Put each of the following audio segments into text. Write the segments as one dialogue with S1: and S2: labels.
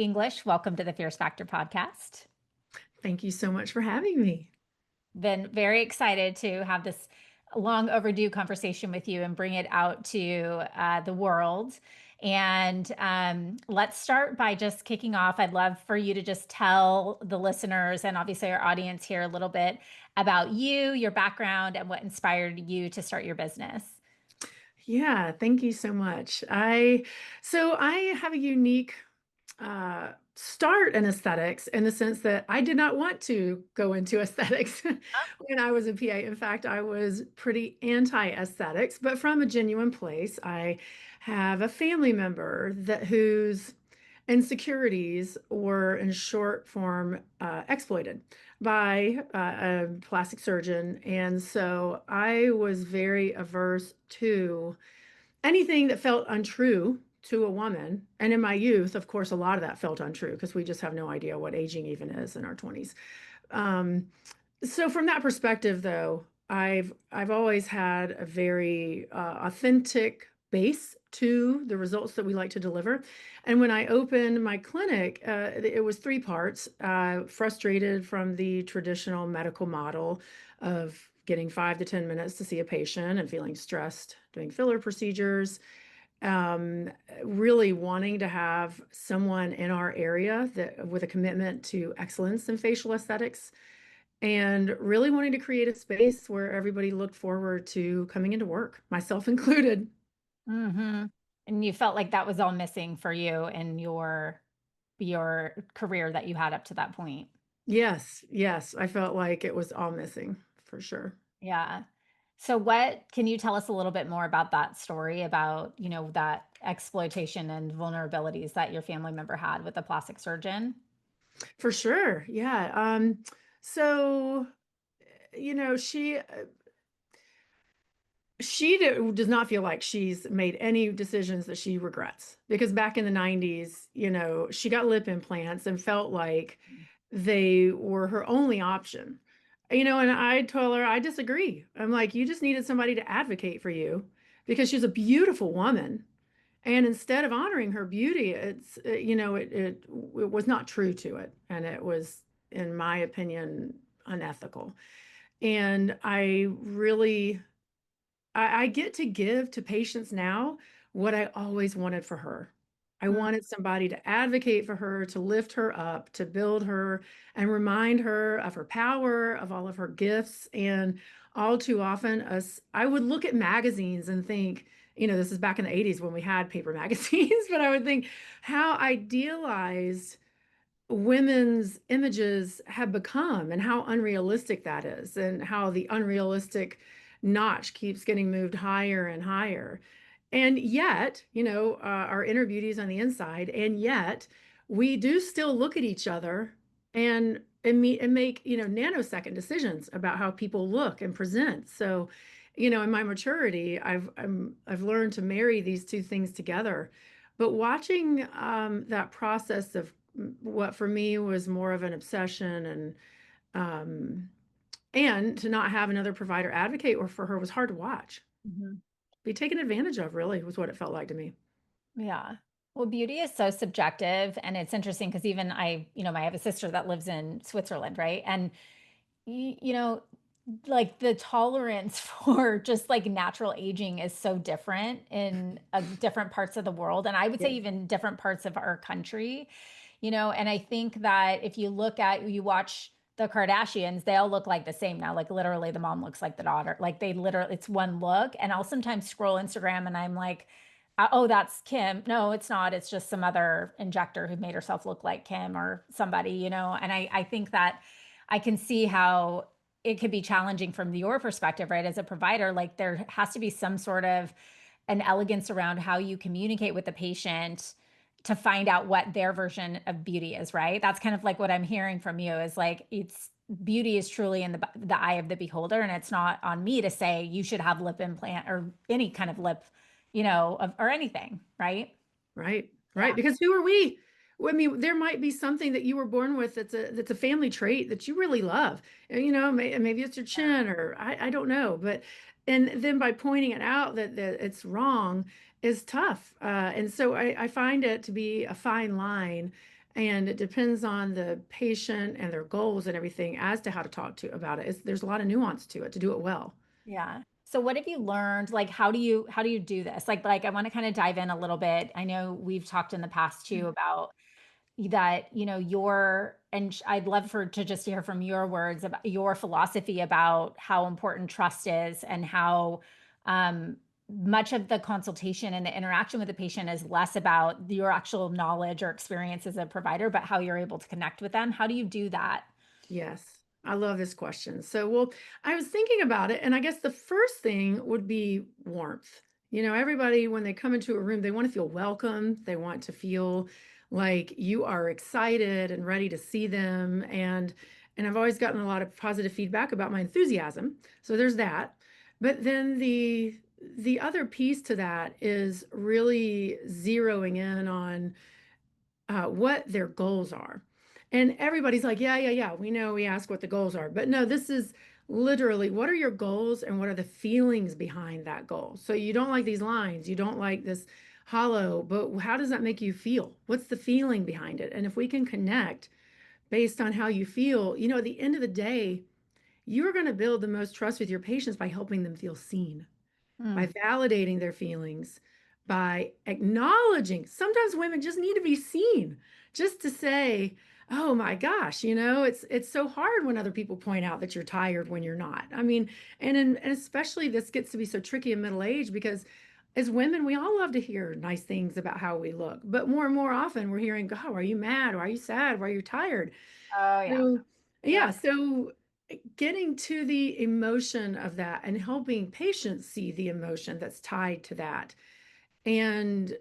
S1: English. Welcome to the Fierce Factor podcast.
S2: Thank you so much for having me.
S1: Been very excited to have this long overdue conversation with you and bring it out to the world. And let's start by just kicking off. I'd love for you to just tell the listeners and obviously our audience here a little bit about you, your background, and what inspired you to start your business.
S2: Yeah, thank you so much. I have a unique start in aesthetics in the sense that I did not want to go into aesthetics when I was a PA. In fact, I was pretty anti-aesthetics, but from a genuine place. I have a family member whose insecurities were, in short form, exploited by a plastic surgeon. And so I was very averse to anything that felt untrue to a woman. And in my youth, of course, a lot of that felt untrue because we just have no idea what aging even is in our 20s. Um, so from that perspective, though, I've always had a very authentic base to the results that we like to deliver. And when I opened my clinic, it was three parts. Frustrated from the traditional medical model of getting 5 to 10 minutes to see a patient and feeling stressed doing filler procedures, um, really wanting to have someone in our area that with a commitment to excellence in facial aesthetics and really wanting to create a space where everybody looked forward to coming into work, myself included.
S1: hmm And you felt like that was all missing for you and your career that you had up to that point.
S2: Yes, yes, I felt like it was all missing for sure.
S1: Yeah. So what can you tell us a little bit more about that story about, that exploitation and vulnerabilities that your family member had with the plastic surgeon?
S2: For sure. Yeah. So, you know, does not feel like she's made any decisions that she regrets because back in the 90s, she got lip implants and felt like they were her only option. And I told her I disagree. I'm like, you just needed somebody to advocate for you because she's a beautiful woman. And instead of honoring her beauty, it was not true to it. And it was, in my opinion, unethical. And I get to give to patients now what I always wanted for her. I
S1: Mm,
S2: wanted somebody to advocate for her, to lift her up, to build her, and remind her of her power, of all of her gifts. And all too often, I would look at magazines and think, this is back in the 80s when we had paper magazines, but I would think how idealized women's images have become and how unrealistic that is, and how the unrealistic notch keeps getting moved higher and higher. And yet, our inner beauty is on the inside, and yet we do still look at each other and make, nanosecond decisions about how people look and present. So, in my maturity, I've learned to marry these two things together. But watching that process of what for me was more of an obsession um and to not have another provider advocate or for her was hard to watch.
S1: mhm.
S2: Be taken advantage of, really, was what it felt like to me.
S1: Yeah. Well, beauty is so subjective, and it's interesting because even I have a sister that lives in Switzerland, right? And you know, like the tolerance for just like natural aging is so different in different parts of the world. And I would say
S2: Yeah.
S1: even different parts of our country, and I think that if you watch the Kardashians, they all look like the same now. Like literally the mom looks like the daughter. Like they literally, it's one look. And I'll sometimes scroll Instagram and I'm like, oh, that's Kim. No, it's not. It's just some other injector who made herself look like Kim or somebody, and I think that I can see how it could be challenging from your perspective, right? As a provider, like there has to be some sort of an elegance around how you communicate with the patient to find out what their version of beauty is, right? That's kind of like what I'm hearing from you is like it's beauty is truly in the eye of the beholder, and it's not on me to say you should have lip implant or any kind of lip, or anything, right?
S2: Right, right.
S1: Yeah.
S2: Because who are we? Well, I mean, there might be something that you were born with that's a family trait that you really love. Maybe it's your chin, or I don't know. But and then by pointing it out that it's wrong is tough. And so I find it to be a fine line. And it depends on the patient and their goals and everything as to how to talk to about it. There's a lot of nuance to it to do it well.
S1: Yeah. So what have you learned? Like, how do you do this? Like I want to kind of dive in a little bit. I know we've talked in the past too about that, I'd love for to just hear from your words about your philosophy about how important trust is and how um, much of the consultation and the interaction with the patient is less about your actual knowledge or experience as a provider, but how you're able to connect with them. How do you do that?
S2: Yes, I love this question. Well, I was thinking about it, and I guess the first thing would be warmth. Everybody, when they come into a room, they want to feel welcome. They want to feel like you are excited and ready to see them. And I've always gotten a lot of positive feedback about my enthusiasm. So there's that. But then the other piece to that is really zeroing in on what their goals are. And everybody's like, yeah, yeah, yeah, we know we ask what the goals are. But no, this is literally what are your goals and what are the feelings behind that goal? So you don't like these lines, you don't like this hollow, but how does that make you feel? What's the feeling behind it? And if we can connect based on how you feel, at the end of the day, you're going to build the most trust with your patients by helping them feel seen, by
S1: Mm.
S2: validating their feelings, by acknowledging. Sometimes women just need to be seen, just to say, "Oh my gosh, it's so hard when other people point out that you're tired when you're not." I mean, and especially this gets to be so tricky in middle age because as women, we all love to hear nice things about how we look, but more and more often we're hearing, "God, are you mad? Or are you sad? Or are you tired?"
S1: Oh yeah.
S2: So, yeah,
S1: Yep.
S2: so getting to the emotion of that and helping patients see the emotion that's tied to that and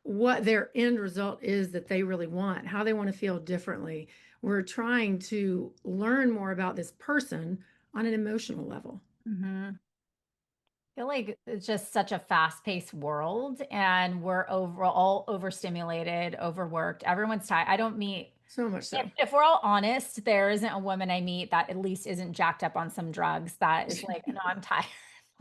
S2: what their end result is that they really want, how they want to feel differently. We're trying to learn more about this person on an emotional level.
S1: Mhm. Feel like it's just such a fast-paced world and we're all overstimulated, overworked. Everyone's tired. I don't meet
S2: So much
S1: if
S2: so.
S1: if we're all honest, there isn't a woman I meet that at least isn't jacked up on some drugs that is like, "No, I'm tired."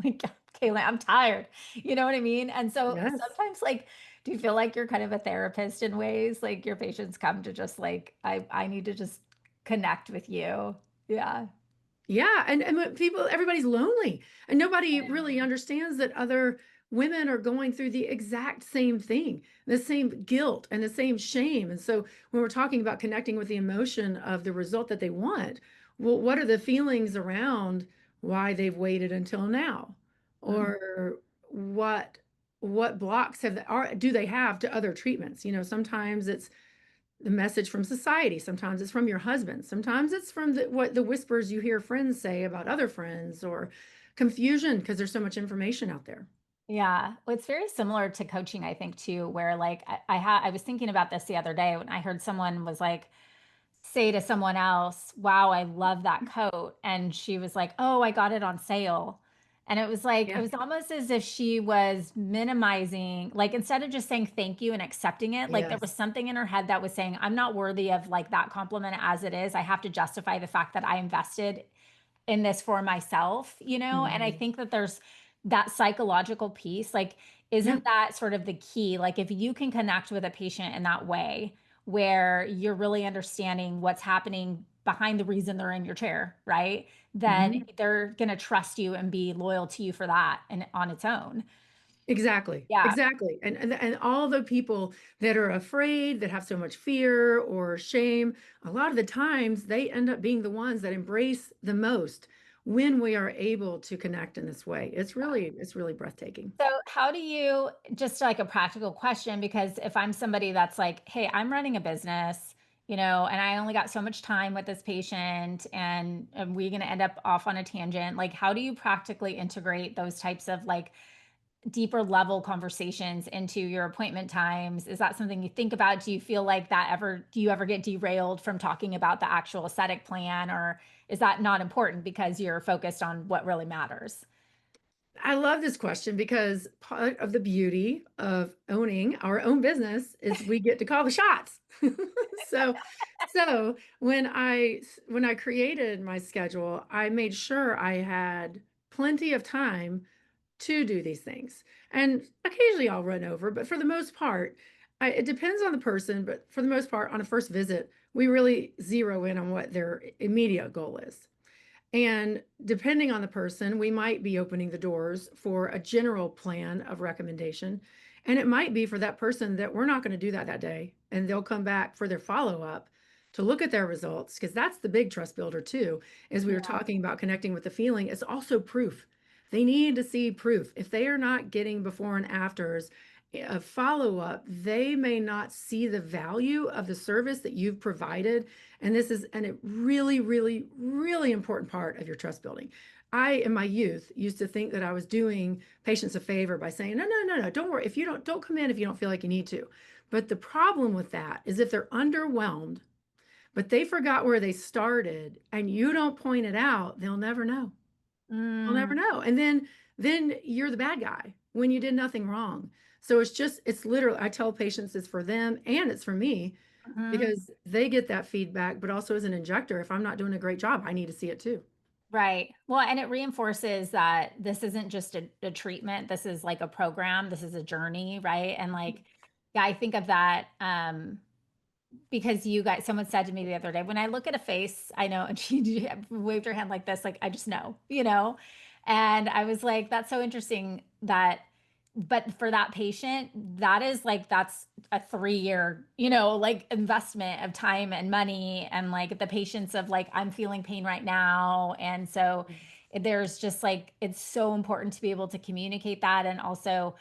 S1: Like, "Kayla, I'm tired." You know what I mean? And so
S2: Yes.
S1: sometimes, like, do you feel like you're kind of a therapist in ways? Like your patients come to just like, I need to just connect with you. Yeah.
S2: Yeah, and when everybody's lonely, and nobody really
S1: Yeah.
S2: understands that other women are going through the exact same thing, the same guilt and the same shame. And so when we're talking about connecting with the emotion of the result that they want, well, what are the feelings around why they've waited until now?
S1: Mm.
S2: Or what blocks do they have to other treatments? Sometimes it's the message from society. Sometimes it's from your husband. Sometimes it's from what the whispers you hear friends say about other friends or confusion because there's so much information out there.
S1: Yeah. Well, it's very similar to coaching, I think, too, where like I was thinking about this the other day when I heard someone was like, say to someone else, "Wow, I love that coat." And she was like, "Oh, I got it on sale." And it was like, it
S2: Yeah.
S1: was almost as if she was minimizing, like instead of just saying thank you and accepting it, like there was
S2: Yes.
S1: something in her head that was saying, "I'm not worthy of like that compliment as it is. I have to justify the fact that I invested in this for myself?" And I
S2: Mhm.
S1: think that there's that psychological piece. Like,
S2: Yeah.
S1: isn't that sort of the key? Like, if you can connect with a patient in that way, where you're really understanding what's happening behind the reason they're in your chair, right? Then
S2: Mhm.
S1: they're going to trust you and be loyal to you for that and on its own.
S2: Exactly.
S1: Yeah.
S2: Exactly. And all the people that are afraid, that have so much fear or shame, a lot of the times they end up being the ones that embrace the most when we are able to connect in this way. It's really breathtaking.
S1: So, how do you, just like a practical question, because if I'm somebody that's like, hey, I'm running a business, and I only got so much time with this patient, and we're going to end up off on a tangent, like, how do you practically integrate those types of like deeper level conversations into your appointment times? Is that something you think about? Do you ever get derailed from talking about the actual aesthetic plan, or is that not important because you're focused on what really matters?
S2: I love this question because part of the beauty of owning our own business is we get to call the shots. So so when I created my schedule, I made sure I had plenty of time to do these things. And occasionally I'll run over, but for the most part, It depends on the person, but for the most part, on a first visit, we really zero in on what their immediate goal is. And depending on the person, we might be opening the doors for a general plan of recommendation. And it might be for that person that we're not going to do that day. And they'll come back for their follow up to look at their results, because that's the big trust builder, too. As we were
S1: Yeah.
S2: talking about connecting with the feeling, it's also proof. They need to see proof. If they are not getting before and afters, a follow up, they may not see the value of the service that you've provided, and this is a really, really, really important part of your trust building. I, in my youth, used to think that I was doing patients a favor by saying, no, no, no, no, don't worry. If you don't come in if you don't feel like you need to. But the problem with that is if they're underwhelmed, but they forgot where they started and you don't point it out, they'll never know. They'll
S1: Mm,
S2: never know. And then you're the bad guy when you did nothing wrong. So it's literally, I tell patients it's for them and it's for me,
S1: mhm.
S2: because they get that feedback, but also as an injector, if I'm not doing a great job, I need to see it too.
S1: Right. Well, and it reinforces that this isn't just a treatment. This is like a program. This is a journey, right? And like, yeah, I think of that. Because you guys, someone said to me the other day, when I look at a face, I know, and she waved her hand like this, like I just know, you know? And I was like, that's so interesting that, but for that patient, that is like, that's a 3 year, like investment of time and money and like the patience of like, I'm feeling pain right now. And so there's just like, it's so important to be able to communicate that and also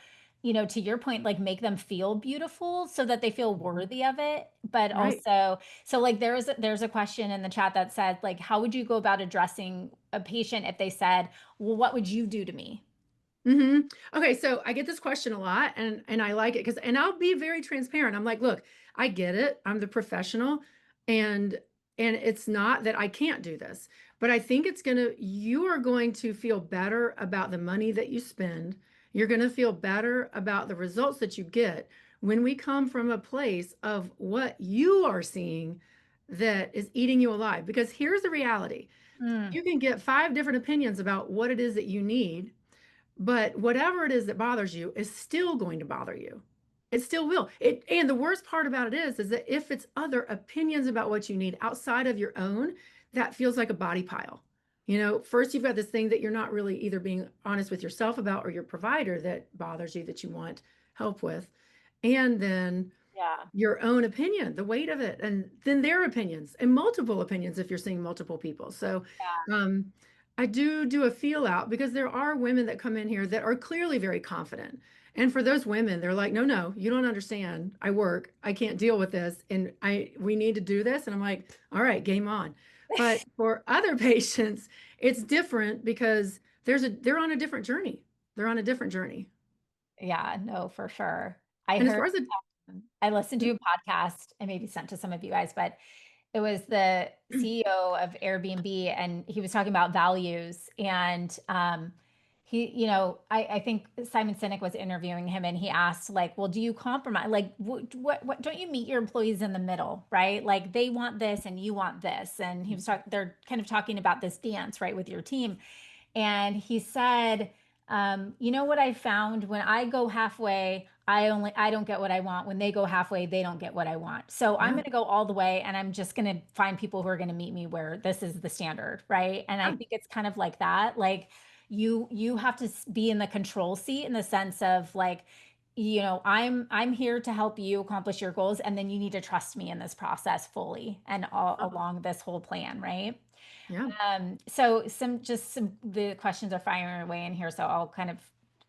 S1: to your point, like make them feel beautiful so that they feel
S2: Mhm.
S1: worthy of it. But
S2: Right.
S1: also, so like there's a question in the chat that said, like, how would you go about addressing a patient if they said, well, what would you do to me?
S2: Okay, so I get this question a lot, and I like it because, and I'll be very transparent. I'm like, look, I get it. I'm the professional, and it's not that I can't do this, but I think you are going to feel better about the money that you spend. You're going to feel better about the results that you get when we come from a place of what you are seeing that is eating you alive. Because here's the reality.
S1: Mm,
S2: You can get five different opinions about what it is that you need, but whatever it is that bothers you is still going to bother you. It still will. And the worst part about it is that if it's other opinions about what you need outside of your own, that feels like a body pile. First you've got this thing that you're not really either being honest with yourself about or your provider that bothers you, that you want help with. And then
S1: yeah.
S2: your own opinion, the weight of it, and then their opinions and multiple opinions if you're seeing multiple people. So,
S1: Yeah.
S2: um, I do a feel out because there are women that come in here that are clearly very confident. And for those women, they're like, no, no, you don't understand. I work, I can't deal with this. And we need to do this. And I'm like, all right, game on. But for other patients, it's different because they're on a different journey. They're on a different journey.
S1: Yeah, no, for sure. I
S2: And as
S1: heard
S2: far as the
S1: I listened to a podcast I maybe sent to some of you guys, but it was the CEO of Airbnb and he was talking about values and I think Simon Sinek was interviewing him and he asked like, well, do you compromise? Like what don't you meet your employees in the middle, right? Like they want this and you want this. And he was talking, they're kind of talking about this dance, right, with your team. And he said, you know what I found when I go halfway, I don't get what I want. When they go halfway, they don't get what I want. So I'm
S2: Yeah,
S1: going to go all the way and I'm just going to find people who are going to meet me where this is the standard, right? And I
S2: yeah,
S1: think it's kind of like that. Like you have to be in the control seat in the sense of like I'm here to help you accomplish your goals and then you need to trust me in this process fully and all along this whole plan, right?
S2: yeah.
S1: So some the questions are firing away in here, so I'll kind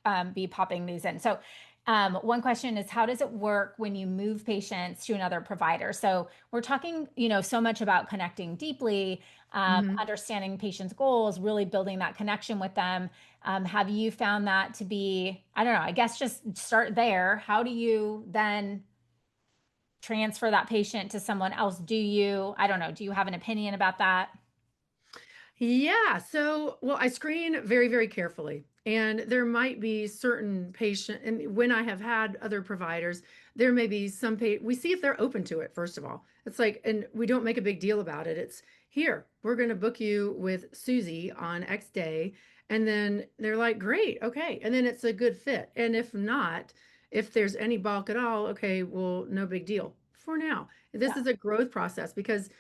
S1: of be popping these in. So one question is, how does it work when you move patients to another provider? So we're talking, so much about connecting deeply,
S2: Mhm.
S1: understanding patients' goals, really building that connection with them. Have you found that to be, I don't know, I guess just start there. How do you then transfer that patient to someone else? I don't know, do you have an opinion about that?
S2: Yeah. So, well, I screen very, very carefully. And there might be certain patient, and when I have had other providers, there may be we see if they're open to it, first of all. It's like, and we don't make a big deal about it. It's here, we're going to book you with Susie on X day. And then they're like, great, okay. And then it's a good fit. And if not, If there's any bulk at all, okay, well, no big deal for now. This
S1: Yeah.
S2: is a growth process because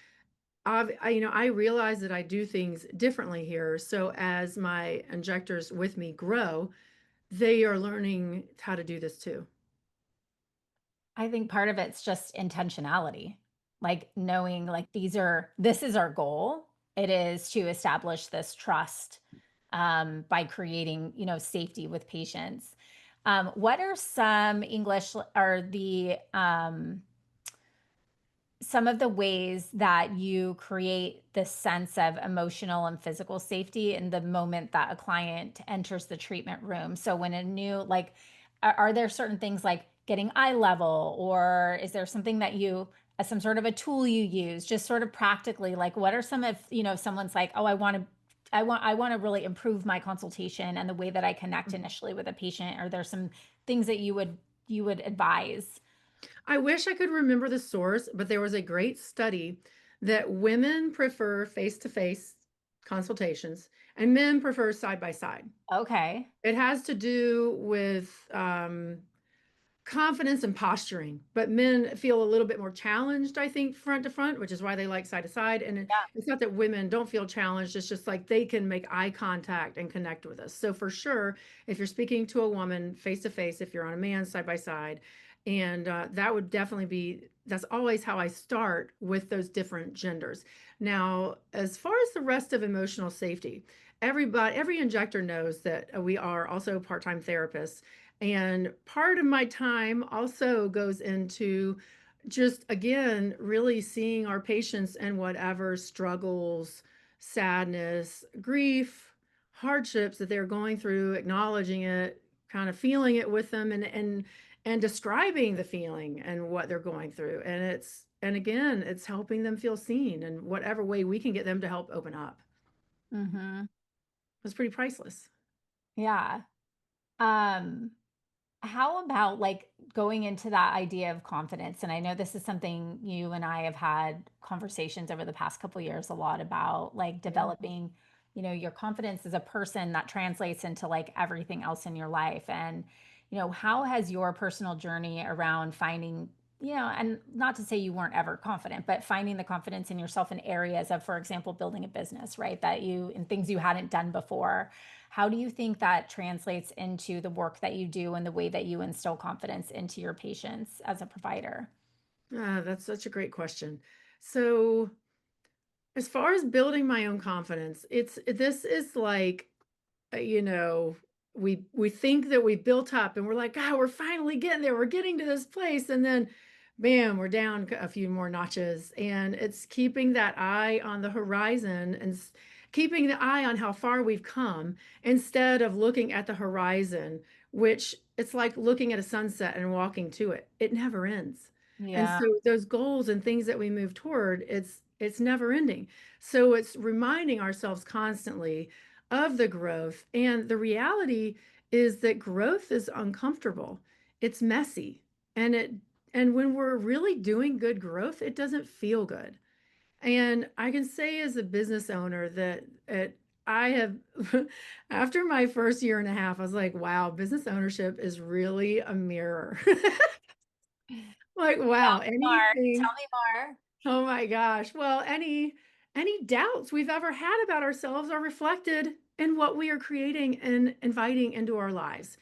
S2: I realize that I do things differently here. So as my injectors with me grow, they are learning how to do this too.
S1: I think part of it's just intentionality, like knowing like this is our goal. It is to establish this trust by creating, safety with patients. What are some English or the some of the ways that you create this sense of emotional and physical safety in the moment that a client enters the treatment room? So when a new like are there certain things like getting eye level, or is there something that you some sort of a tool you use just sort of practically, like what are some of, if someone's like, oh, I want to really improve my consultation and the way that I connect initially with a patient, are there some things that you would advise?
S2: I wish I could remember the source, but there was a great study that women prefer face-to-face consultations and men prefer side by side.
S1: Okay.
S2: It has to do with confidence and posturing, but men feel a little bit more challenged, I think, front to front, which is why they like side to side. And it's not that women don't feel challenged, it's just like they can make eye contact and connect with us. So, for sure, if you're speaking to a woman face to face, if you're on a man side by side, and that would definitely be, that's always how I start with those different genders. Now, as far as the rest of emotional safety, every injector knows that we are also part-time therapists, and part of my time also goes into just, again, really seeing our patients and whatever struggles, sadness, grief, hardships that they're going through, acknowledging it, kind of feeling it with them, and describing the feeling and what they're going through. And again, it's helping them feel seen in whatever way we can get them to help open up.
S1: Mhm.
S2: It's pretty priceless.
S1: Yeah. Um, how about like going into that idea of confidence? And I know this is something you and I have had conversations over the past couple years a lot about, like
S2: Yeah.
S1: developing, your confidence as a person that translates into like everything else in your life. And, how has your personal journey around finding, and not to say you weren't ever confident, but finding the confidence in yourself in areas of, for example, building a business, right? That you, in things you hadn't done before, how do you think that translates into the work that you do and the way that you instill confidence into your patients as a provider?
S2: That's such a great question. So, as far as building my own confidence, this is like, you know, we think that we built up and we're like, "God, we're finally getting there. We're getting to this place." And then bam, we're down a few more notches. And it's keeping that eye on the horizon and keeping the eye on how far we've come instead of looking at the horizon, which it's like looking at a sunset and walking to it. It never ends. And
S1: Yeah.
S2: so those goals and things that we move toward, it's never ending. So it's reminding ourselves constantly of the growth. And the reality is that growth is uncomfortable. It's messy. And when we're really doing good growth, it doesn't feel good. And I can say as a business owner that I have, after my first year and a half, I was like, wow, business ownership is really a mirror. Like, wow,
S1: Tell me more.
S2: anything.
S1: Tell me more.
S2: Oh my gosh. Well, any doubts we've ever had about ourselves are reflected in what we are creating and inviting into our lives.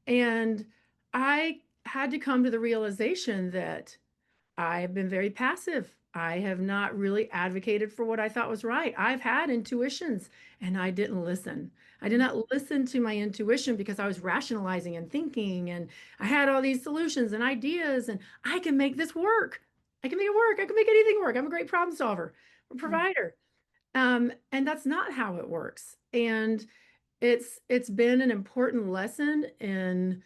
S2: And I had to come to the realization that I have been very passive. I have not really advocated for what I thought was right. I've had intuitions and I didn't listen. I did not listen to my intuition because I was rationalizing and thinking, and I had all these solutions and ideas, and I can make this work. I can make it work. I can make anything work. I'm a great problem solver, a
S1: Mm,
S2: provider. And that's not how it works. And it's been an important lesson in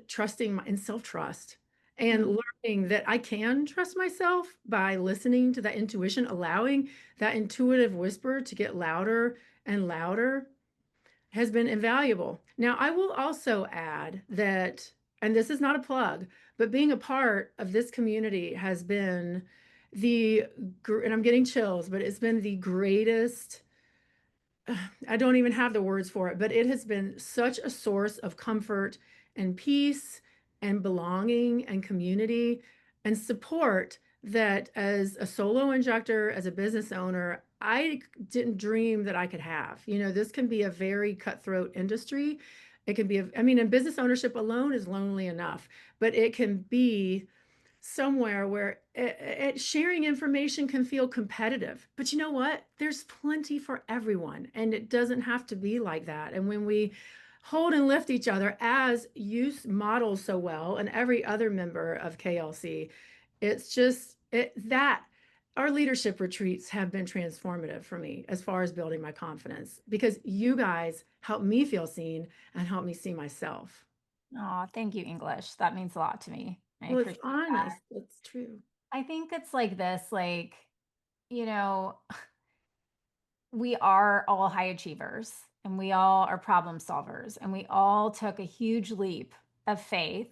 S2: trusting in self-trust and
S1: mm,
S2: learning that I can trust myself by listening to that intuition, allowing that intuitive whisper to get louder and louder has been invaluable. Now, I will also add that, and this is not a plug, but being a part of this community has been and I'm getting chills, but it's been the greatest. I don't even have the words for it, but it has been such a source of comfort and peace and belonging and community and support that as a solo injector, as a business owner, I didn't dream that I could have. This can be a very cutthroat industry. It can be, I mean, and business ownership alone is lonely enough, but it can be somewhere where sharing information can feel competitive. But you know what? There's plenty for everyone, and it doesn't have to be like that. And when we hold and lift each other as you model so well, and every other member of KLC, it's just that our leadership retreats have been transformative for me as far as building my confidence because you guys help me feel seen and help me see myself.
S1: Oh, thank you, English. That means a lot to me. I
S2: Well, it's
S1: appreciate that.
S2: honest. It's true.
S1: I think it's like this, like, you know, we are all high achievers and we all are problem solvers and we all took a huge leap of faith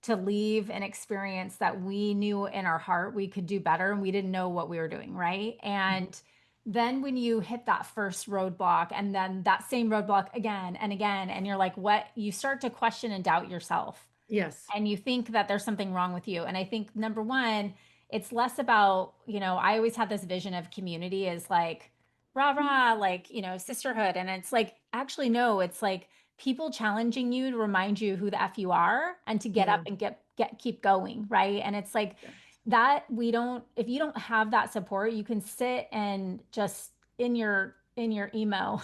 S1: to leave an experience that we knew in our heart we could do better and we didn't know what we were doing, right? And then when you hit that first roadblock and then that same roadblock again and again, and you're like, what? You start to question and doubt yourself
S2: Yes.
S1: and you think that there's something wrong with you. And I think number one, it's less about, I always had this vision of community as like rah rah, like, sisterhood. And it's like, actually, no, it's like people challenging you to remind you who the F you are and to get up
S2: Yeah.
S1: and keep going. Right. And it's like
S2: Yeah.
S1: that if you don't have that support, you can sit and just in your emo,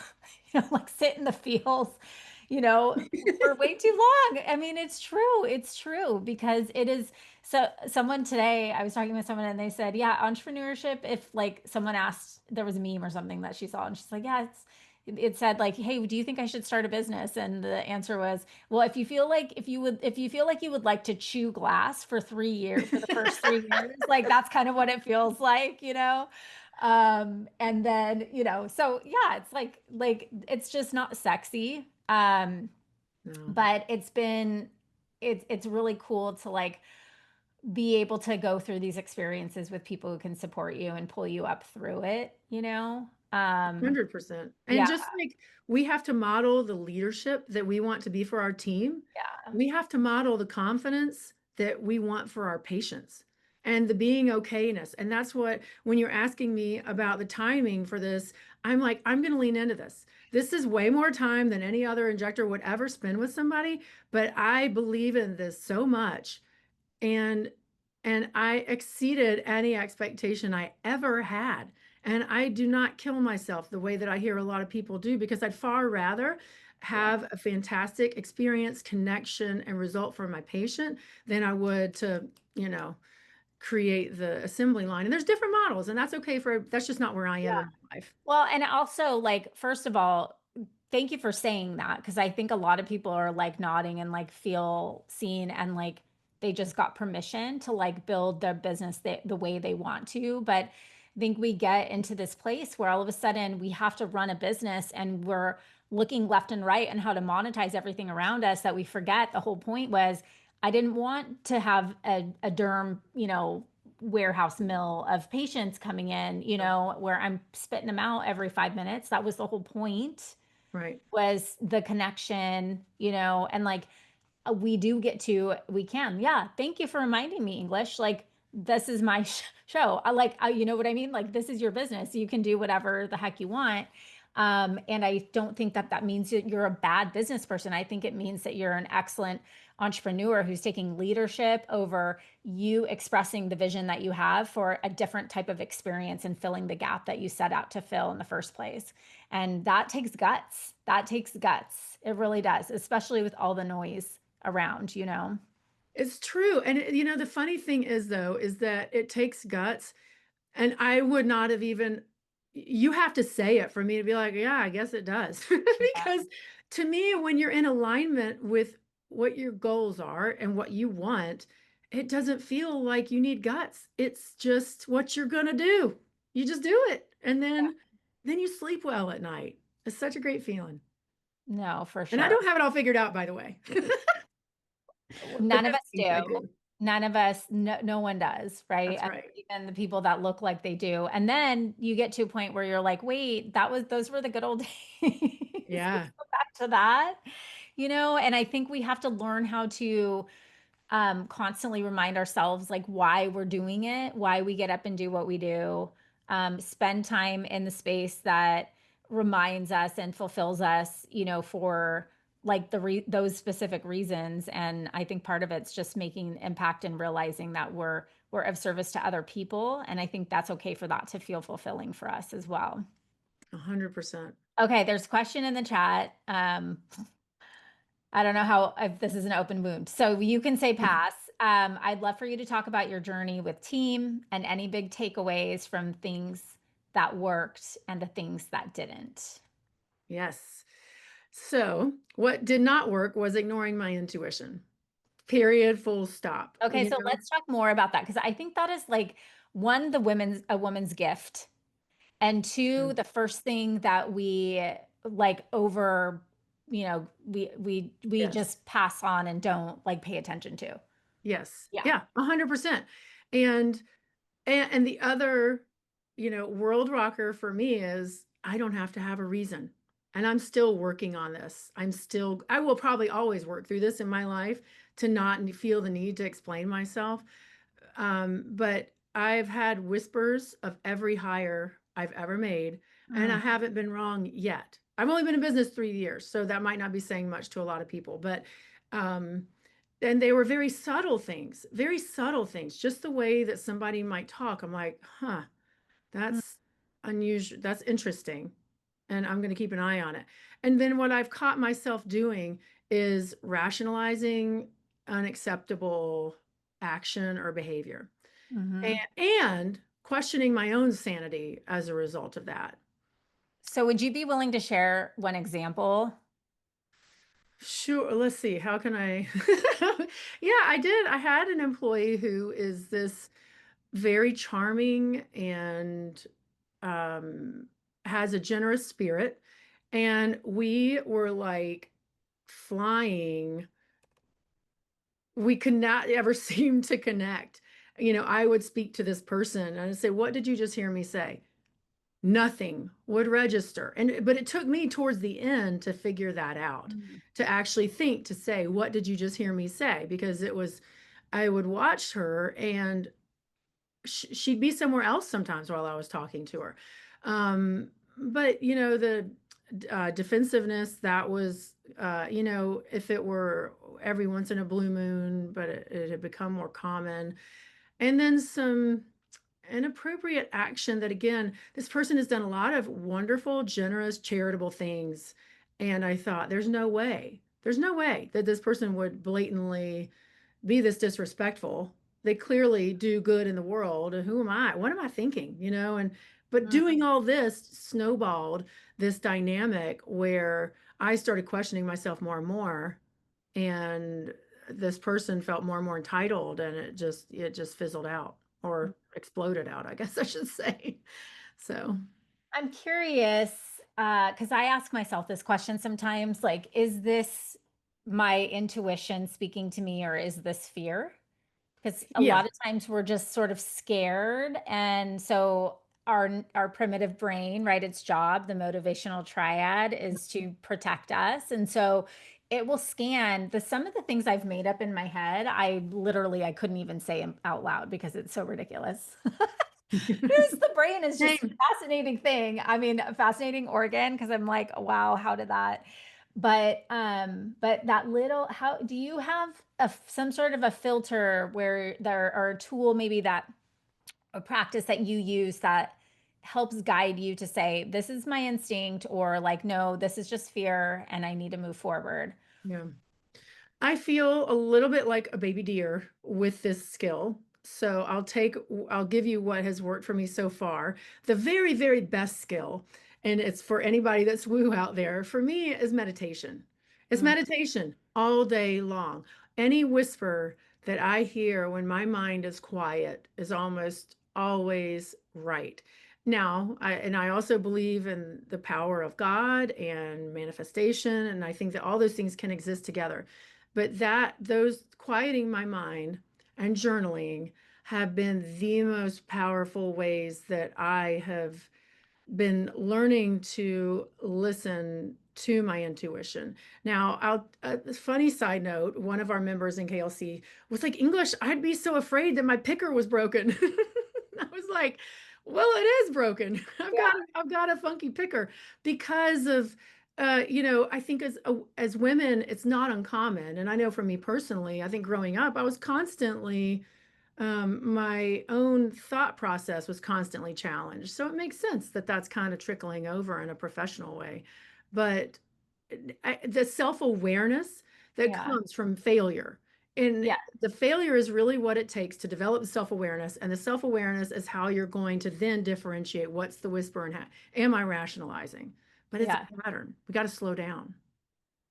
S1: like sit in the fields, you know, for way too long. I mean, it's true. It's true because it is. So, someone today, I was talking with someone and they said, yeah, entrepreneurship, if like someone asked, there was a meme or something that she saw and she's like, yeah, it said like, hey, do you think I should start a business? And the answer was, well, if you feel like you would like to chew glass for 3 years, for the first 3 years, like that's kind of what it feels like. And then, so yeah, it's like it's just not sexy.
S2: No.
S1: But it's really cool to like be able to go through these experiences with people who can support you and pull you up through it.
S2: 100%. And
S1: Yeah,
S2: just like we have to model the leadership that we want to be for our team,
S1: yeah,
S2: we have to model the confidence that we want for our patients and the being okayness. And that's what, when you're asking me about the timing for this, I'm like, I'm going to lean into this. This is way more time than any other injector would ever spend with somebody, but I believe in this so much and I exceeded any expectation I ever had. And I do not kill myself the way that I hear a lot of people do because I'd far rather
S1: yeah.
S2: have a fantastic experience, connection, and result for my patient than I would to, you know, create the assembly line. And there's different models, and that's okay that's just not where I am in my life.
S1: Well, and also, like, first of all, thank you for saying that because I think a lot of people are like nodding and like feel seen and like they just got permission to like build their business the way they want to. But I think we get into this place where all of a sudden we have to run a business and we're looking left and right and how to monetize everything around us that we forget the whole point was I didn't want to have a derm, warehouse mill of patients coming in, where I'm spitting them out every 5 minutes. That was the whole point,
S2: Right.
S1: was the connection, and like we can. Yeah. Thank you for reminding me, English. Like, this is my show. You know what I mean? Like, this is your business. You can do whatever the heck you want. And I don't think that that means that you're a bad business person. I think it means that you're an excellent entrepreneur who's taking leadership over you expressing the vision that you have for a different type of experience and filling the gap that you set out to fill in the first place. And that takes guts. That takes guts. It really does, especially with all the noise around.
S2: It's true. And the funny thing is though, is that it takes guts. And I would not have even you have to say it for me to be like, "Yeah, I guess it does."
S1: Yeah.
S2: Because to me, when you're in alignment with what your goals are and what you want, it doesn't feel like you need guts. It's just what you're gonna do. You just do it, and then you sleep well at night. It's such a great feeling.
S1: No, for
S2: And I
S1: sure.
S2: don't have it all figured out, by the way. But
S1: None of
S2: that
S1: us
S2: means I
S1: do.
S2: do.
S1: None of us, no one does, right?
S2: That's
S1: And
S2: right.
S1: even the people that look like they do. And then you get to a point where you're like, wait, those were the good old days. Let's
S2: Yeah.
S1: go back to that. And I think we have to learn how to constantly remind ourselves like why we're doing it, why we get up and do what we do. Spend time in the space that reminds us and fulfills us, for like those specific reasons. And I think part of it's just making an impact and realizing that we're of service to other people. And I think that's okay for that to feel fulfilling for us as well.
S2: 100%.
S1: Okay, there's a question in the chat. I don't know how if this is an open wound. So you can say pass. I'd love for you to talk about your journey with team and any big takeaways from things that worked and the things that didn't.
S2: Yes. So, what did not work was ignoring my intuition. Period, full stop.
S1: Okay, so let's talk more about that because I think that is like one, the women's a woman's gift, and two,
S2: Mm,
S1: the first thing that we like over, we
S2: yes.
S1: just pass on and don't like pay attention to.
S2: Yes.
S1: Yeah.
S2: Yeah, 100%. And and the other, world rocker for me is I don't have to have a reason. And I'm still working on this. I will probably always work through this in my life to not feel the need to explain myself. But I've had whispers of every hire I've ever made, and I
S1: Mm,
S2: haven't been wrong yet. I've only been in business 3 years, so that might not be saying much to a lot of people, but um, and they were very subtle things, just the way that somebody might talk. I'm like, huh,
S1: mm,
S2: that's unusual. That's interesting. And I'm going to keep an eye on it. And then what I've caught myself doing is rationalizing unacceptable action or behavior and,
S1: mhm.
S2: and questioning my own sanity as a result of that.
S1: So would you be willing to share one example?
S2: Sure, let's see. How can I? Yeah, I did. I had an employee who is this very charming and um, has a generous spirit. And we were like flying. We could not ever seem to connect. I would speak to this person and I'd say, "What did you just hear me say?" Nothing would register. But it took me towards the end to figure that out,
S1: Mm,
S2: to actually think, to say, "What did you just hear me say?" Because I would watch her and she'd be somewhere else sometimes while I was talking to her. But the defensiveness that was, if it were every once in a blue moon, but it had become more common. And then some inappropriate action that, again, this person has done a lot of wonderful, generous, charitable things. And I thought, there's no way that this person would blatantly be this disrespectful. They clearly do good in the world. And who am I? What am I thinking? But
S1: mm.
S2: doing all this snowballed this dynamic where I started questioning myself more and more. And this person felt more and more entitled and it just fizzled out or exploded out, I guess I should say. So,
S1: I'm curious, because I ask myself this question sometimes, like, is this my intuition speaking to me or is this fear? Because a
S2: yeah.
S1: lot of times we're just sort of scared, and so our primitive brain, right, its job, the motivational triad, is to protect us, and so it will scan the some of the things I've made up in my head. I couldn't even say 'em out loud because it's so ridiculous. Because the brain is just a
S2: Same.
S1: fascinating thing. I mean, a fascinating organ because I'm like, wow, how did that? But that little, how do you have some sort of a filter where there or a tool maybe that a practice that you use that helps guide you to say, this is my instinct, or like, no, this is just fear and I need to move forward.
S2: Yeah. I feel a little bit like a baby deer with this skill. So I'll give you what has worked for me so far. The very, very best skill, and it's for anybody that's woo out there, for me is meditation. It's
S1: Mm,
S2: meditation all day long. Any whisper that I hear when my mind is quiet is almost always right. Now, I also believe in the power of God and manifestation, and I think that all those things can exist together. But those quieting my mind and journaling have been the most powerful ways that I have been learning to listen to my intuition. Now, funny side note, one of our members in KLC was like, English, I'd be so afraid that my picker was broken. I was like, well, it is broken.
S1: Yeah.
S2: I've got a funky picker because of I think as women, it's not uncommon. And I know for me personally, I think growing up, I was constantly my own thought process was constantly challenged. So it makes sense that that's kind of trickling over in a professional way. But the self-awareness that
S1: Yeah.
S2: comes from failure, and
S1: Yeah.
S2: the failure is really what it takes to develop the self-awareness. And the self-awareness is how you're going to then differentiate what's the whisper and how am I rationalizing? But it's
S1: Yeah.
S2: a pattern. We got to slow down.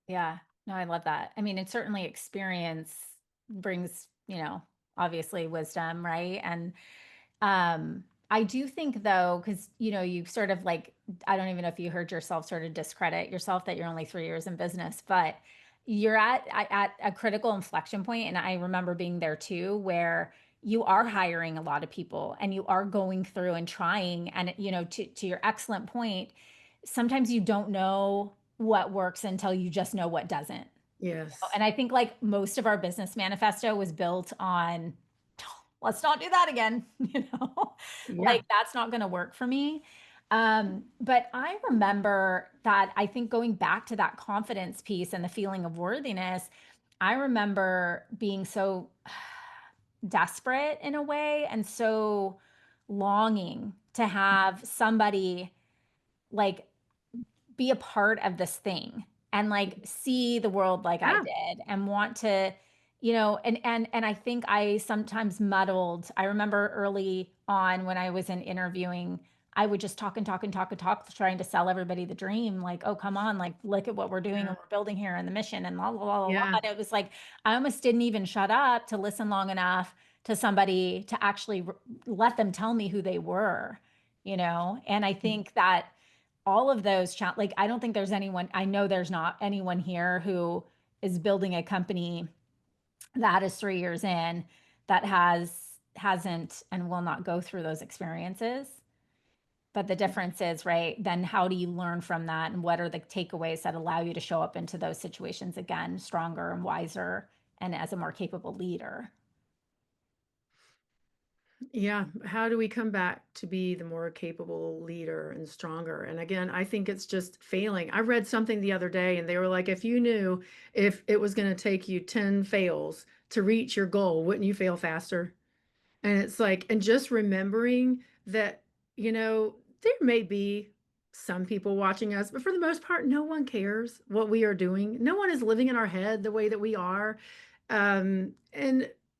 S1: Yeah. No, I love that. I mean, it's certainly experience brings, obviously wisdom, right? And I do think though, because you sort of like, I don't even know if you heard yourself sort of discredit yourself that you're only 3 years in business, but you're at a critical inflection point, and I remember being there too, where you are hiring a lot of people and you are going through and trying, and to your excellent point, sometimes you don't know what works until you just know what doesn't.
S2: Yes.
S1: And I think like most of our business manifesto was built on, let's not do that again,
S2: Yeah.
S1: like that's not going to work for me. But I remember that I think going back to that confidence piece and the feeling of worthiness, I remember being so desperate in a way and so longing to have somebody like be a part of this thing and like see the world like I
S2: Yeah.
S1: did and want to, and I think I sometimes muddled. I remember early on when I was in interviewing, I would just talk and talk and talk and talk, trying to sell everybody the dream. Like, oh, come on, like, look at what we're doing
S2: Yeah.
S1: and we're building here and the mission and blah, blah, blah, blah, blah.
S2: Yeah.
S1: And it was like, I almost didn't even shut up to listen long enough to somebody to actually let them tell me who they were, And I think that all of those like I don't think there's anyone, I know there's not anyone here who is building a company that is 3 years in that hasn't and will not go through those experiences. But the difference is, right, then how do you learn from that, and what are the takeaways that allow you to show up into those situations again stronger and wiser and as a more capable leader?
S2: Yeah, how do we come back to be the more capable leader and stronger? And again, I think it's just failing. I read something the other day and they were like, if you knew if it was going to take you 10 fails to reach your goal, wouldn't you fail faster? And it's like, and just remembering that, there may be some people watching us, but for the most part, no one cares what we are doing. No one is living in our head the way that we are. And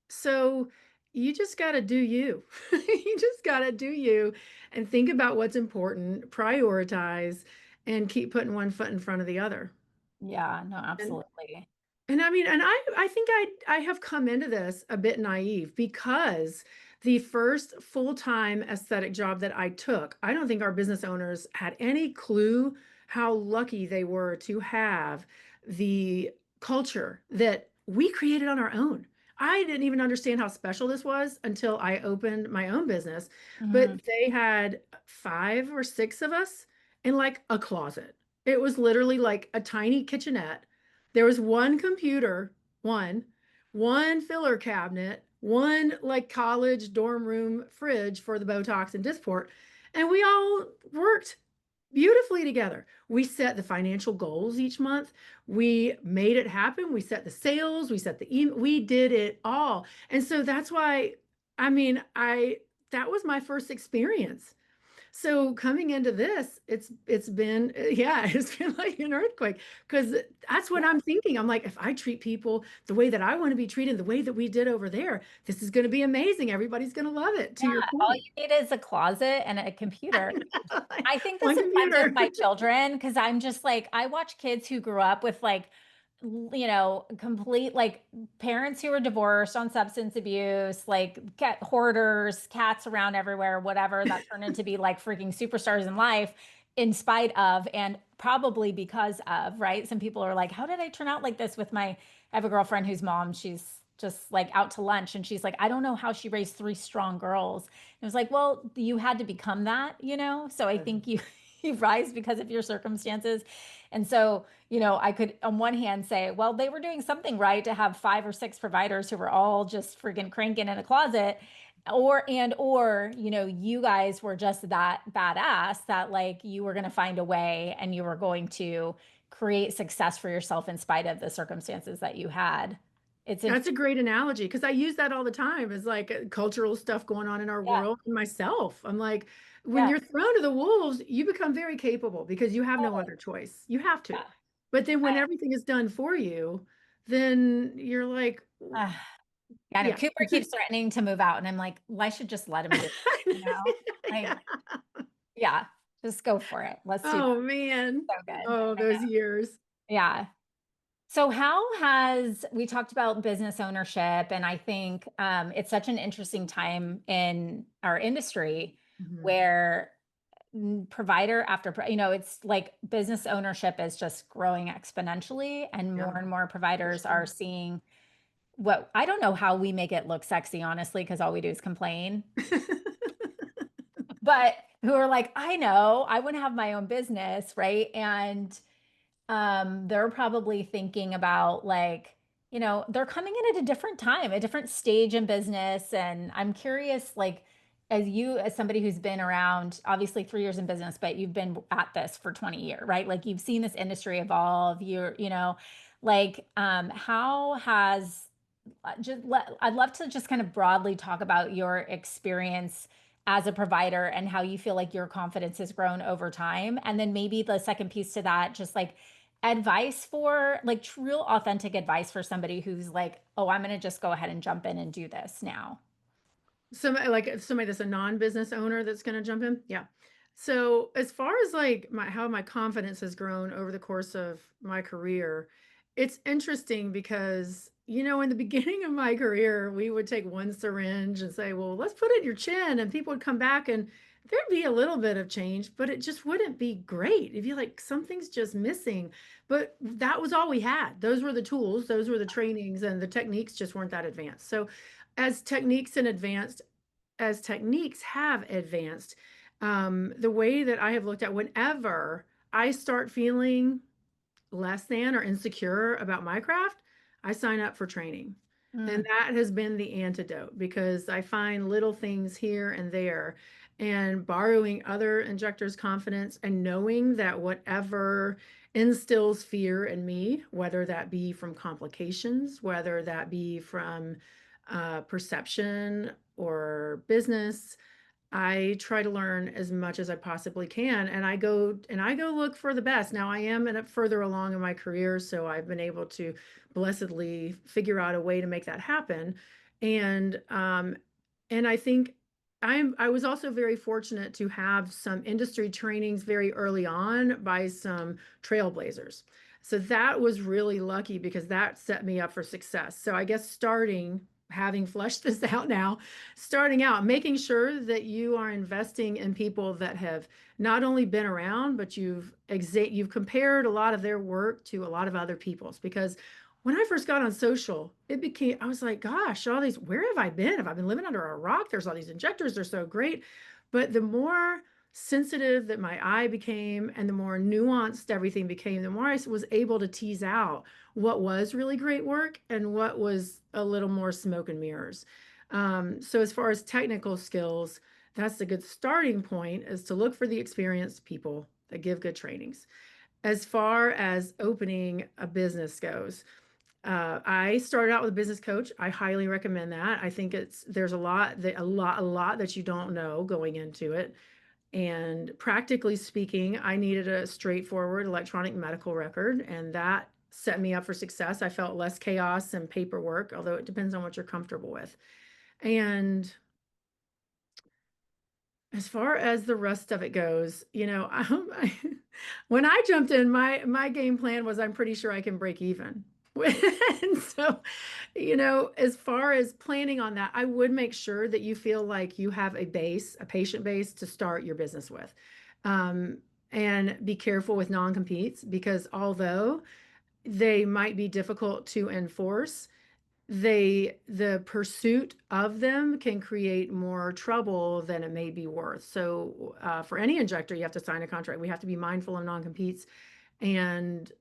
S2: so you just got to do you. You just got to do you and think about what's important, prioritize, and keep putting one foot in front of the other.
S1: Yeah, no,
S2: And
S1: absolutely.
S2: and I mean, and I think I have come into this a bit naive because the first full-time aesthetic job that I took, I don't think our business owners had any clue how lucky they were to have the culture that we created on our own. I didn't even understand how special this was until I opened my own business, but
S1: Mhm.
S2: they had 5 or 6 of us in like a closet. It was literally like a tiny kitchenette. There was one computer, one filler cabinet, one like college dorm room fridge for the Botox and Dysport, and we all worked beautifully together. We set the financial goals each month. We made it happen. We set the sales, we set the email, we did it all. And so that's why, I mean, I that was my first experience. So coming into this, it's been yeah, it's been like an earthquake because that's what I'm thinking. I'm like, if I treat people the way that I want to be treated, the way that we did over there, this is going to be amazing. Everybody's going to love it. To your
S1: All
S2: point,
S1: you need is a closet and a computer. I think this
S2: one
S1: sometimes with
S2: computer.
S1: my children because I'm just like, I watch kids who grew up with like, complete like parents who were divorced on substance abuse, like cat hoarders, cats around everywhere, whatever, that turned into be like freaking superstars in life in spite of and probably because of, right? Some people are like, how did I turn out like this with I have a girlfriend whose mom, she's just like out to lunch and she's like, I don't know how she raised 3 strong girls. It was like, well, you had to become that, So I think you you rise because of your circumstances. And so, I could on one hand say, well, they were doing something right to have 5 or 6 providers who were all just freaking cranking in a closet. Or, you guys were just that badass that like you were going to find a way and you were going to create success for yourself in spite of the circumstances that you had. It's
S2: That's
S1: interesting.
S2: a great analogy because I use that all the time as like cultural stuff going on in our
S1: Yeah.
S2: world and myself. I'm like, when
S1: Yeah.
S2: you're thrown to the wolves, you become very capable because you have no
S1: Totally.
S2: other choice. You have to.
S1: Yeah.
S2: But then when
S1: I,
S2: everything is done for you, then you're like,
S1: uh, yeah, I know
S2: yeah.
S1: Cooper keeps threatening to move out, and I'm like, well, I should just let him do it,
S2: Yeah.
S1: Like, yeah, just go for it. Let's do that.
S2: Oh man.
S1: So good.
S2: Oh,
S1: I know.
S2: those years.
S1: Yeah. So how has we talked about business ownership, and I think it's such an interesting time in our industry
S2: Mhm.
S1: where provider after, it's like business ownership is just growing exponentially, and
S2: Yeah,
S1: more
S2: for
S1: providers are
S2: sure.
S1: seeing what I don't know how we make it look sexy, honestly, because all we do is complain. But who are like, I know, I want to have my own business, right? And they're probably thinking about like, they're coming in at a different time, a different stage in business. And I'm curious, like, as somebody who's been around, obviously 3 years in business, but you've been at this for 20 years, right? Like you've seen this industry evolve. Like, how has I'd love to just kind of broadly talk about your experience as a provider and how you feel like your confidence has grown over time. And then maybe the second piece to that, just like advice for like true authentic advice for somebody who's like, oh, I'm going to just go ahead and jump in and do this now.
S2: Somebody that's a non-business owner that's going to jump in. Yeah. So as far as like how my confidence has grown over the course of my career, it's interesting because, in the beginning of my career, we would take one syringe and say, well, let's put it in your chin. And people would come back and there'd be a little bit of change, but it just wouldn't be great. If you like, something's just missing. But that was all we had. Those were the tools, those were the trainings, and the techniques just weren't that advanced. So as techniques and advanced as techniques have advanced, the way that I have looked at whenever I start feeling less than or insecure about my craft, I sign up for training. And
S1: Mm,
S2: that has been the antidote because I find little things here and there and borrowing other injectors' confidence and knowing that whatever instills fear in me, whether that be from complications, whether that be from perception or business, I try to learn as much as I possibly can, and I go look for the best. Now I am further along in my career, so I've been able to blessedly figure out a way to make that happen. And I think I was also very fortunate to have some industry trainings very early on by some trailblazers. So that was really lucky because that set me up for success. So I guess having fleshed this out now, starting out, making sure that you are investing in people that have not only been around, but you've compared a lot of their work to a lot of other people's. Because when I first got on social, I was like, gosh, all these, where have I been? Have I been living under a rock? There's all these injectors, they're so great. But the more sensitive that my eye became and the more nuanced everything became, the more I was able to tease out what was really great work and what was a little more smoke and mirrors. So as far as technical skills, that's a good starting point is to look for the experienced people that give good trainings. As far as opening a business goes, I started out with a business coach. I highly recommend that. I think there's a lot that you don't know going into it. And practically speaking, I needed a straightforward electronic medical record, and that set me up for success. I felt less chaos and paperwork, although it depends on what you're comfortable with. And as far as the rest of it goes, when I jumped in, my game plan was I'm pretty sure I can break even. And so, as far as planning on that, I would make sure that you feel like you have a patient base to start your business with. Um, and be careful with non-competes because although they might be difficult to enforce, the pursuit of them can create more trouble than it may be worth. So for any injector, you have to sign a contract. We have to be mindful of non-competes and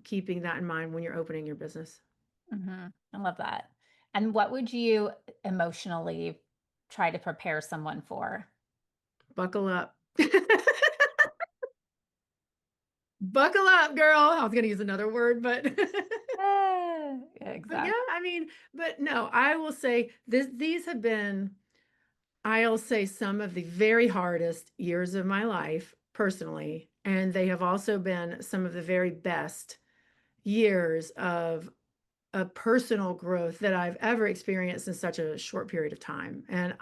S2: keeping that in mind when you're opening your business.
S1: I love that. And what would you emotionally try to prepare someone for?
S2: Buckle up. Buckle up, girl. I was going to use another word, but
S1: Yeah,
S2: but yeah,
S1: exactly.
S2: I mean, but no, I will say these have been, I'll say, some of the very hardest years of my life personally, and they have also been some of the very best years of a personal growth that I've ever experienced in such a short period of time. And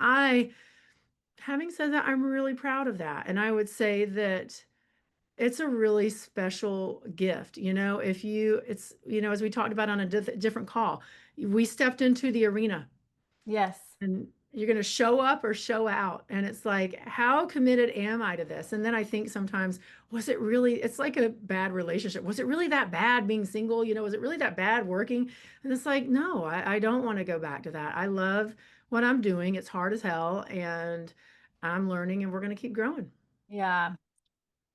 S2: having said that, I'm really proud of that. And I would say that it's a really special gift. If as we talked about on a different call, we stepped into the arena
S1: Yes.
S2: and you're going to show up or show out. And it's like, how committed am I to this? And then I think sometimes, was it really, it's like a bad relationship. Was it really that bad being single? Was it really that bad working? And it's like, no, I don't want to go back to that. I love what I'm doing. It's hard as hell. And I'm learning and we're going to keep growing.
S1: Yeah.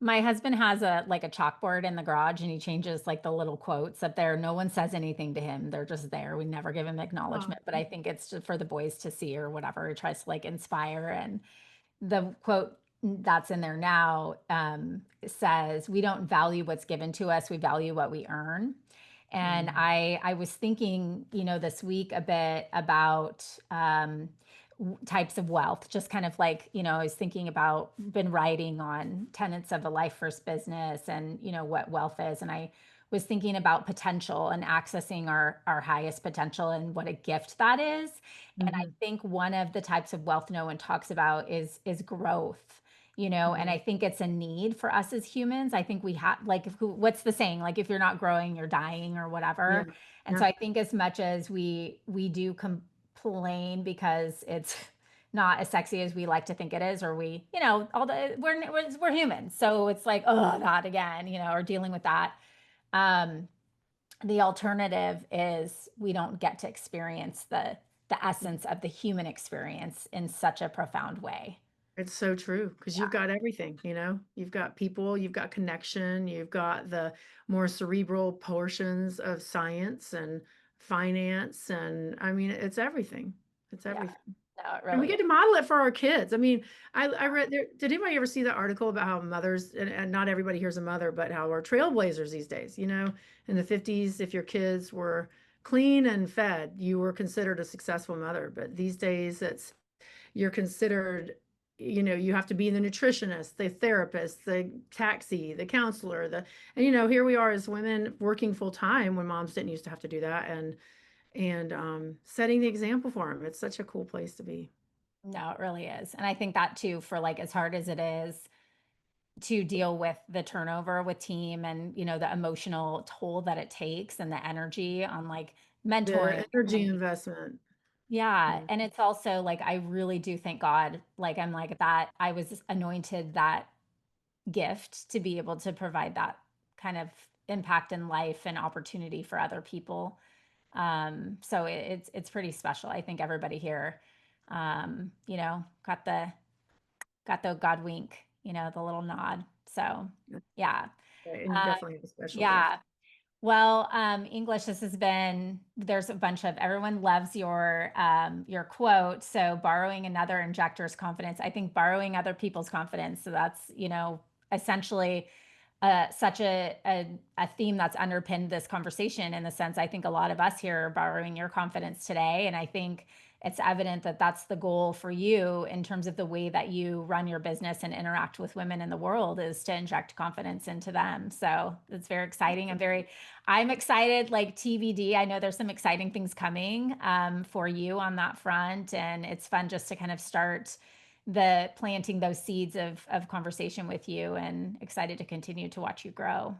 S1: My husband has a chalkboard in the garage and he changes like the little quotes up there. No one says anything to him. They're just there. We never give him
S2: Oh,
S1: acknowledgement, but I think it's just for the boys to see or whatever. He tries to like inspire. And the quote that's in there now says, "We don't value what's given to us; we value what we earn." And
S2: mm,
S1: I was thinking, this week a bit about types of wealth, just kind of like, I was thinking about, been writing on tenets of a life first business and, what wealth is. And I was thinking about potential and accessing our highest potential and what a gift that is. And I
S2: mhm,
S1: think one of the types of wealth no one talks about is growth. And
S2: mhm.
S1: I think it's a need for us as humans. I think we have, like, what's the saying? Like, if you're not growing, you're dying or
S2: Yeah,
S1: whatever. And so
S2: yeah,
S1: I think as much as we do complain because it's not as sexy as we like to think it is, or all the we're humans, so it's like, oh, not again, or dealing with that. Um, the alternative is we don't get to experience the essence of the human experience in such a profound way.
S2: it's so true because you've got everything, you've got people, you've got connection, you've got the more cerebral portions of science and finance, and I mean, it's everything. It's
S1: Yeah,
S2: everything.
S1: no, it
S2: And we
S1: really
S2: get
S1: is.
S2: to model it for our kids. I mean, I read there. Did anybody ever see that article about how mothers, and not everybody here's a mother, but how we're trailblazers these days? In the 50s, if your kids were clean and fed, you were considered a successful mother. But these days, you're considered, you have to be the nutritionist, the therapist, the taxi, the counselor, and here we are as women working full time when moms didn't used to have to do that, and setting the example for them. It's such a cool place to be.
S1: No, it really is. And I think that too, for like as hard as it is to deal with the turnover with team and, the emotional toll that it takes and the energy on like mentoring
S2: The energy
S1: and
S2: investment.
S1: yeah.
S2: Yeah.
S1: And it's also like, I really do thank God, like, I'm like that. I was anointed that gift to be able to provide that kind of impact in life and opportunity for other people. So it's pretty special. I think everybody here, got the God wink, the little nod. So
S2: That's
S1: yeah.
S2: right. And you
S1: Um,
S2: definitely have a special gift.
S1: yeah. Well, English, this has been, there's a bunch of, everyone loves your quote. So borrowing another injector's confidence, I think borrowing other people's confidence. So that's, essentially such a theme that's underpinned this conversation in the sense I think a lot of us here are borrowing your confidence today. And I think it's evident that that's the goal for you in terms of the way that you run your business and interact with women in the world is to inject confidence into them. So it's very exciting. I'm excited, like TBD. I know there's some exciting things coming for you on that front. And it's fun just to kind of start the planting those seeds of conversation with you and excited to continue to watch you grow.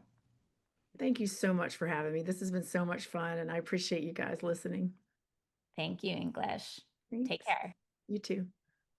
S2: Thank you so much for having me. This has been so much fun, and I appreciate you guys listening.
S1: Thank you, English. Take
S2: Thanks.
S1: care.
S2: You too.